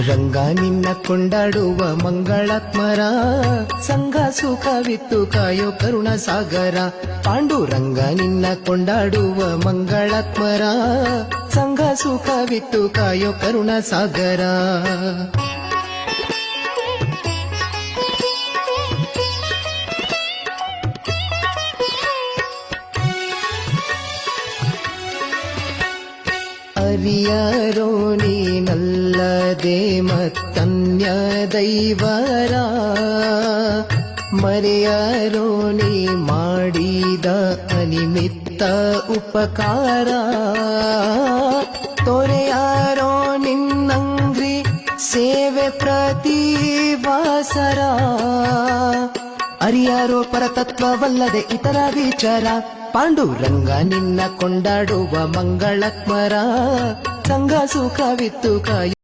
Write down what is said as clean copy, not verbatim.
ರಂಗ ನಿನ್ನ ಕೊಂಡಾಡುವ ಮಂಗಳಾತ್ಮರ, ಸಂಘ ಸುಖವಿತ್ತು ಕಾಯೋ ಕರುಣ ಸಾಗರ. ಪಾಂಡುರಂಗ ನಿನ್ನ ಕೊಂಡಾಡುವ ಮಂಗಳಾತ್ಮರ, ಸಂಘ ಸುಖವಿತ್ತು ಕಾಯೋ ಕರುಣ ಸಾಗರ. ಅರಿಯರೋ ನೀನಲ್ಲದೆ ಮತ್ತನ್ಯ ದೈವರ, ಮರೆಯರೋ ನೀ ಮಾಡಿದ ಅನಿಮಿತ್ತ ಉಪಕಾರ. ತೊರೆಯಾರೋ ನಿನ್ನಂಗ್ರಿ ಸೇವೆ ಪ್ರತಿ ವಾಸರ, ಅರಿಯಾರೋ ಪರತತ್ವವಲ್ಲದೆ ಇತರ ವಿಚಾರ. ಪಾಂಡುರಂಗ ನಿನ್ನ ಕೊಂಡಾಡುವ ಮಂಗಳಾತ್ಮರ, ಸಂಘ ಸುಖವಿತ್ತು ಕಾಯ